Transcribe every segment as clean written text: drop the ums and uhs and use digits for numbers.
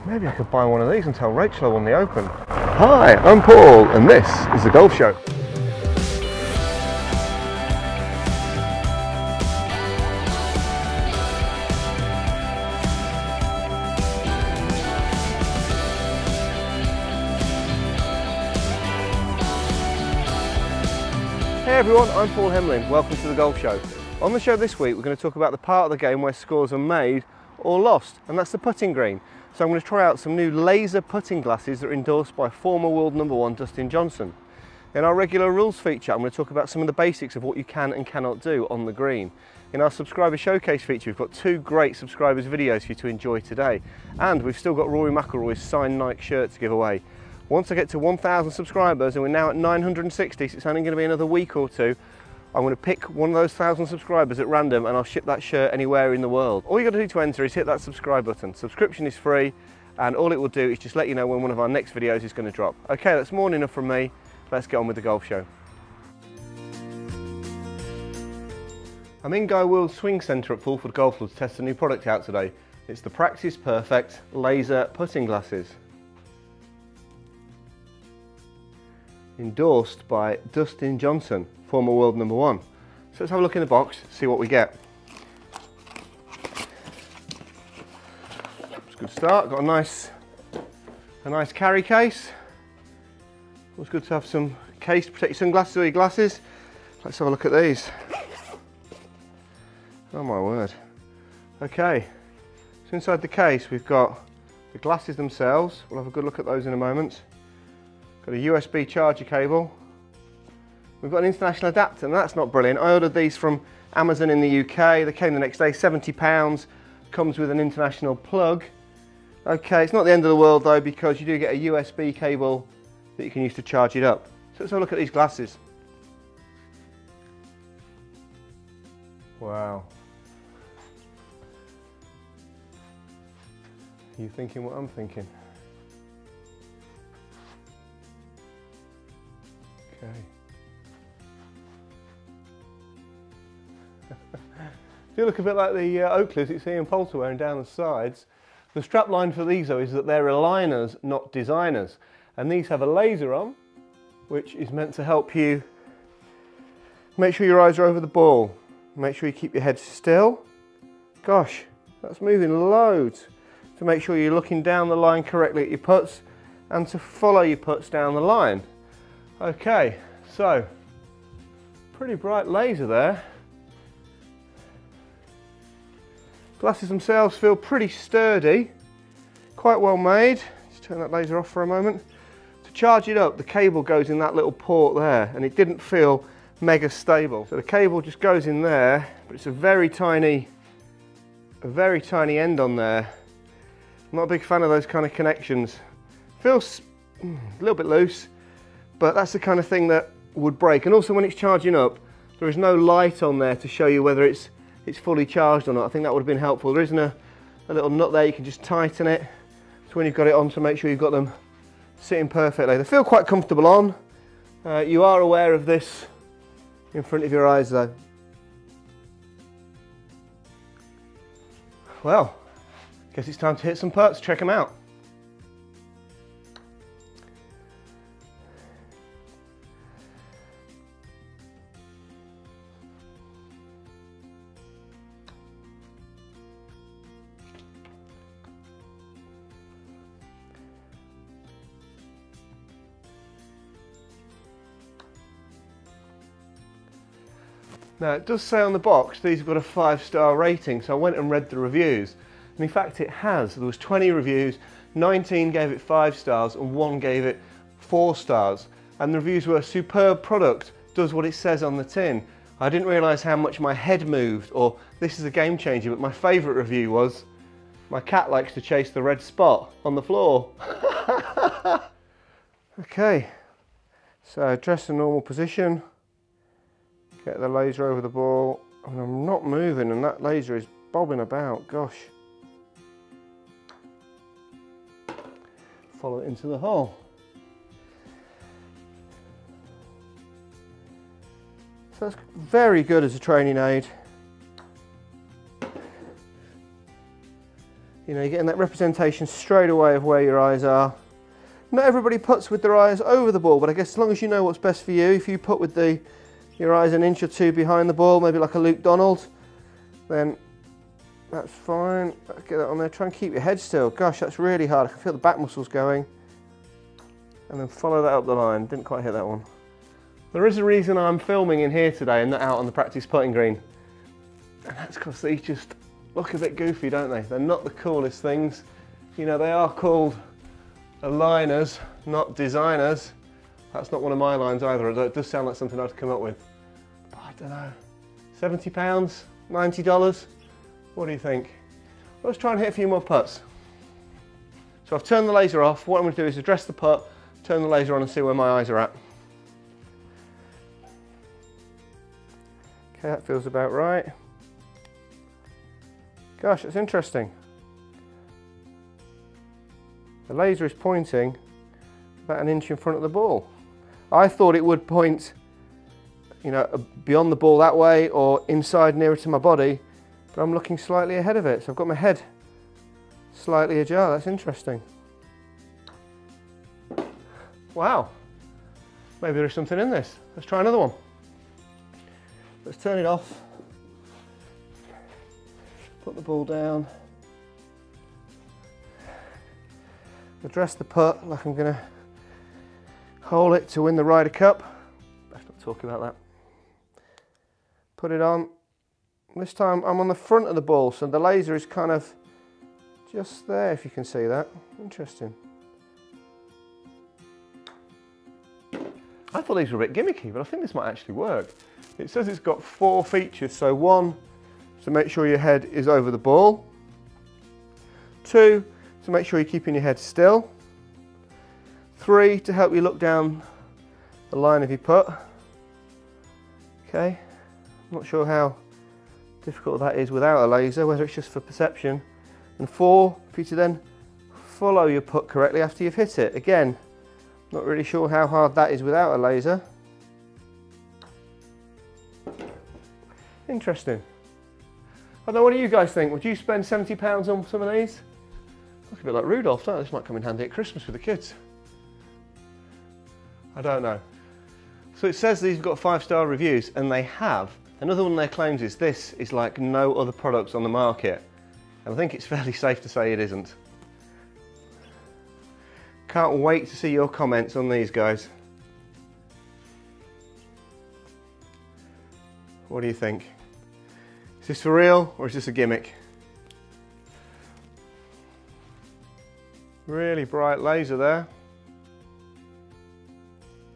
Maybe I could buy one of these and tell Rachel I won the Open. Hi, I'm Paul and this is The Golf Show. Hey everyone, I'm Paul HEMLIN. Welcome to The Golf Show. On the show this week we're going to talk about the part of the game where scores are made or lost, and that's the putting green. So I'm going to try out some new laser putting glasses that are endorsed by former world #1 Dustin Johnson. In our regular rules feature I'm going to talk about some of the basics of what you can and cannot do on the green. In our subscriber showcase feature we've got two great subscribers videos for you to enjoy today, and we've still got Rory McIlroy's signed Nike shirt to give away. Once I get to 1,000 subscribers, and we're now at 960, so it's only going to be another week or two, I'm going to pick one of those 1,000 subscribers at random and I'll ship that shirt anywhere in the world. All you got to do to enter is hit that subscribe button. Subscription is free and all it will do is just let you know when one of our next videos is going to drop. Okay, that's more than enough from me. Let's get on with the golf show. I'm in Guy Wills Swing Centre at Fulford Golf Club to test a new product out today. It's the Practice Perfect laser putting glasses. Endorsed by Dustin Johnson, former world #1. So let's have a look in the box, see what we get. It's a good start, got a nice carry case. It's good to have some case to protect your sunglasses or your glasses. Let's have a look at these. Oh my word. Okay, so inside the case we've got the glasses themselves. We'll have a good look at those in a moment. Got a USB charger cable. We've got an international adapter, and that's not brilliant. I ordered these from Amazon in the UK. They came the next day, £70. Comes with an international plug. Okay, it's not the end of the world though, because you do get a USB cable that you can use to charge it up. So let's have a look at these glasses. Wow. Are you thinking what I'm thinking? Okay. They look a bit like the Oakleys that you see in Poulter wearing down the sides. The strap line for these though is that they're aligners, not designers. And these have a laser on, which is meant to help you make sure your eyes are over the ball. Make sure you keep your head still. Gosh, that's moving loads. To make sure you're looking down the line correctly at your putts and to follow your putts down the line. Okay, so pretty bright laser there. Glasses themselves feel pretty sturdy, quite well made. Just turn that laser off for a moment. To charge it up, the cable goes in that little port there, and it didn't feel mega stable. So the cable just goes in there, but it's a very tiny end on there. I'm not a big fan of those kind of connections. Feels a little bit loose, but that's the kind of thing that would break. And also when it's charging up, there is no light on there to show you whether it's fully charged or not. I think that would have been helpful. There isn't a little nut there, you can just tighten it. So when you've got it on, to make sure you've got them sitting perfectly. They feel quite comfortable on. You are aware of this in front of your eyes though. Well, guess it's time to hit some putts, check them out. Now it does say on the box these have got a 5-star rating, so I went and read the reviews, and in fact it has. There was 20 reviews, 19 gave it 5 stars and 1 gave it 4 stars, and the reviews were superb product, does what it says on the tin. I didn't realise how much my head moved, or this is a game changer, but my favourite review was my cat likes to chase the red spot on the floor. Okay, so dress in normal position. Get the laser over the ball, and I'm not moving and that laser is bobbing about, gosh. Follow it into the hole. So that's very good as a training aid. You know, you're getting that representation straight away of where your eyes are. Not everybody puts with their eyes over the ball, but I guess as long as you know what's best for you, if you put with your eyes an inch or two behind the ball, maybe like a Luke Donald, then that's fine. Let's get that on there. Try and keep your head still. Gosh, that's really hard. I can feel the back muscles going. And then follow that up the line. Didn't quite hit that one. There is a reason I'm filming in here today and not out on the practice putting green. And that's because these just look a bit goofy, don't they? They're not the coolest things. You know, they are called aligners, not designers. That's not one of my lines either, although it does sound like something I'd come up with. But I don't know. £70, $90? What do you think? Let's try and hit a few more putts. So I've turned the laser off. What I'm going to do is address the putt, turn the laser on and see where my eyes are at. Okay, that feels about right. Gosh, that's interesting. The laser is pointing about an inch in front of the ball. I thought it would point, you know, beyond the ball that way or inside nearer to my body, but I'm looking slightly ahead of it. So I've got my head slightly ajar. That's interesting. Wow. Maybe there's something in this. Let's try another one. Let's turn it off. Put the ball down. Address the putt like I'm going to hole it to win the Ryder Cup. Let's not talk about that. Put it on. This time I'm on the front of the ball, so the laser is kind of just there, if you can see that. Interesting. I thought these were a bit gimmicky, but I think this might actually work. It says it's got 4 features, so 1, to make sure your head is over the ball. 2, to make sure you're keeping your head still. 3, to help you look down the line of your putt. Okay, I'm not sure how difficult that is without a laser, whether it's just for perception. And 4, for you to then follow your putt correctly after you've hit it. Again, not really sure how hard that is without a laser. Interesting. I don't know, what do you guys think? Would you spend £70 on some of these? Look a bit like Rudolph, don't they? This might come in handy at Christmas with the kids. I don't know. So it says these have got 5-star reviews, and they have. Another one of their claims is this is like no other products on the market. And I think it's fairly safe to say it isn't. Can't wait to see your comments on these, guys. What do you think? Is this for real or is this a gimmick? Really bright laser there.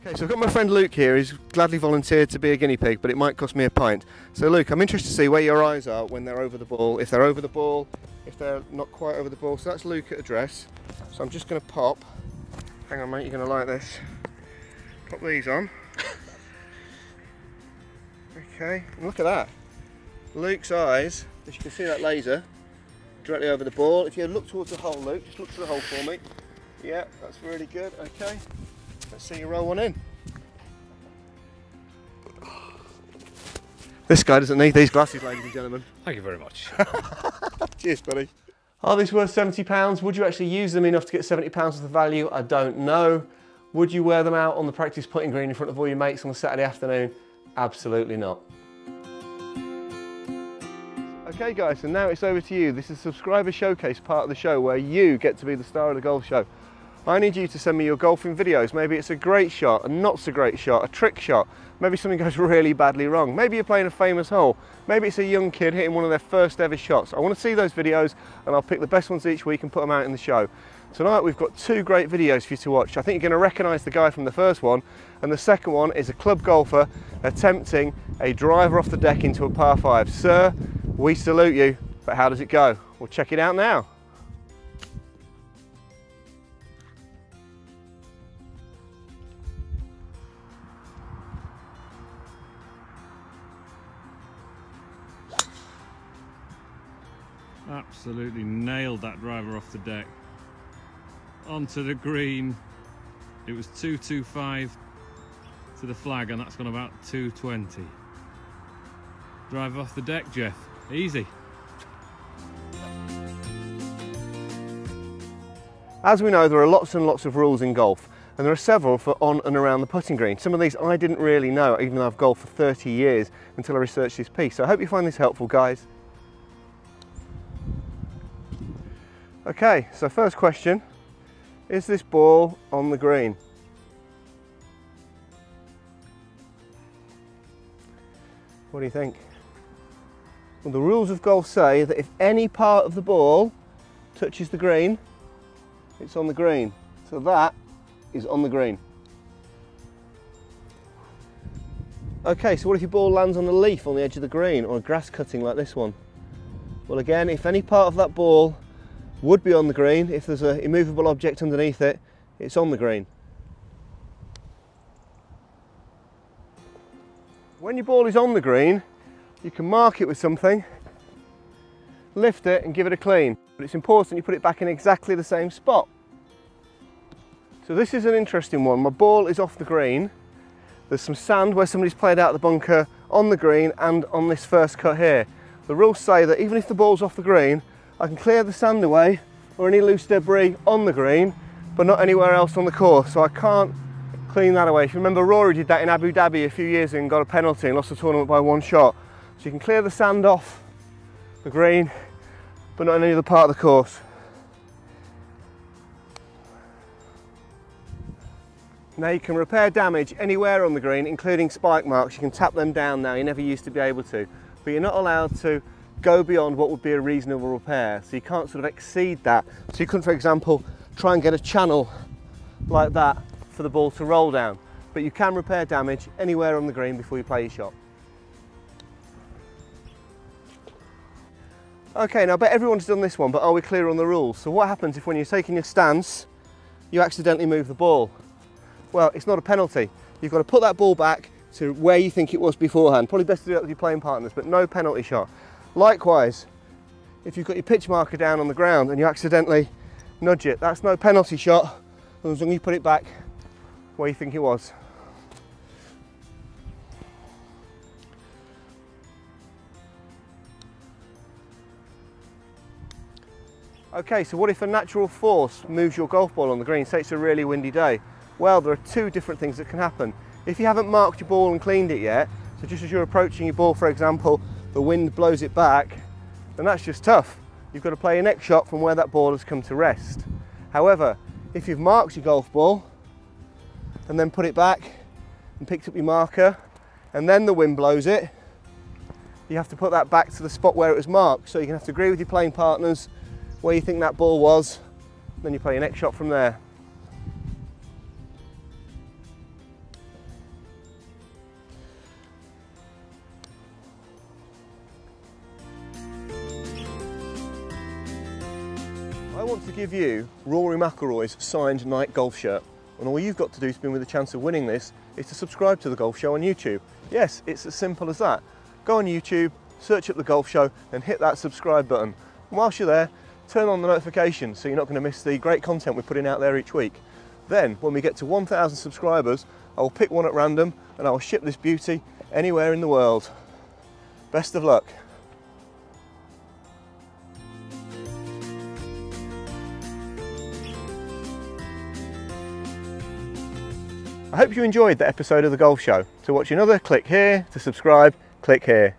Okay, so I've got my friend Luke here. He's gladly volunteered to be a guinea pig, but it might cost me a pint. So Luke, I'm interested to see where your eyes are when they're over the ball, if they're over the ball, if they're not quite over the ball. So that's Luke at address. So I'm just going to pop. Hang on, mate, you're going to like this. Pop these on. Okay, and look at that. Luke's eyes, as you can see that laser, directly over the ball. If you look towards the hole, Luke, just look to the hole for me. Yeah, that's really good. Okay, let's see you roll one in. This guy doesn't need these glasses, ladies and gentlemen. Thank you very much. Cheers, buddy. Are these worth £70? Would you actually use them enough to get £70 worth of value? I don't know. Would you wear them out on the practice putting green in front of all your mates on a Saturday afternoon? Absolutely not. Okay guys, so now it's over to you. This is a subscriber showcase part of the show where you get to be the star of the golf show. I need you to send me your golfing videos. Maybe it's a great shot, a not so great shot, a trick shot. Maybe something goes really badly wrong. Maybe you're playing a famous hole. Maybe it's a young kid hitting one of their first ever shots. I want to see those videos and I'll pick the best ones each week and put them out in the show. Tonight we've got 2 great videos for you to watch. I think you're going to recognise the guy from the first one, and the second one is a club golfer attempting a driver off the deck into a par 5. Sir, we salute you, but how does it go? We'll check it out now. Absolutely nailed that driver off the deck. Onto the green. It was 225 to the flag, and that's gone about 220. Drive off the deck, Jeff. Easy. As we know, there are lots and lots of rules in golf, and there are several for on and around the putting green. Some of these I didn't really know, even though I've golfed for 30 years until I researched this piece. So I hope you find this helpful, guys. Okay, so first question, is this ball on the green? What do you think? Well, the rules of golf say that if any part of the ball touches the green, it's on the green. So that is on the green. Okay, so what if your ball lands on a leaf on the edge of the green or a grass cutting like this one? Well, again, if any part of that ball would be on the green, if there's an immovable object underneath it, it's on the green. When your ball is on the green, you can mark it with something, lift it and give it a clean. But it's important you put it back in exactly the same spot. So this is an interesting one. My ball is off the green. There's some sand where somebody's played out the bunker on the green and on this first cut here. The rules say that even if the ball's off the green, I can clear the sand away or any loose debris on the green, but not anywhere else on the course. So I can't clean that away. If you remember, Rory did that in Abu Dhabi a few years ago and got a penalty and lost the tournament by 1 shot. So you can clear the sand off the green, but not in any other part of the course. Now you can repair damage anywhere on the green, including spike marks. You can tap them down now, you never used to be able to. But you're not allowed to go beyond what would be a reasonable repair. So you can't sort of exceed that. So you couldn't, for example, try and get a channel like that for the ball to roll down. But you can repair damage anywhere on the green before you play your shot. Okay, now I bet everyone's done this one, but are we clear on the rules? So what happens if when you're taking your stance, you accidentally move the ball? Well, it's not a penalty. You've got to put that ball back to where you think it was beforehand. Probably best to do that with your playing partners, but no penalty shot. Likewise, if you've got your pitch marker down on the ground and you accidentally nudge it, that's no penalty shot as long as you put it back where you think it was. Okay, so what if a natural force moves your golf ball on the green? Say it's a really windy day. Well, there are two different things that can happen. If you haven't marked your ball and cleaned it yet, so just as you're approaching your ball, for example, the wind blows it back, then that's just tough. You've got to play your next shot from where that ball has come to rest. However, if you've marked your golf ball and then put it back and picked up your marker and then the wind blows it, you have to put that back to the spot where it was marked. So you're going to have to agree with your playing partners where you think that ball was, then you play your next shot from there. I want to give you Rory McIlroy's signed night golf shirt, and all you've got to do to be with a chance of winning this is to subscribe to The Golf Show on YouTube. Yes, it's as simple as that. Go on YouTube, search up The Golf Show and hit that subscribe button. And whilst you're there, turn on the notifications so you're not going to miss the great content we're putting out there each week. Then, when we get to 1,000 subscribers, I will pick one at random and I will ship this beauty anywhere in the world. Best of luck. I hope you enjoyed that episode of The Golf Show. To watch another, click here. To subscribe, click here.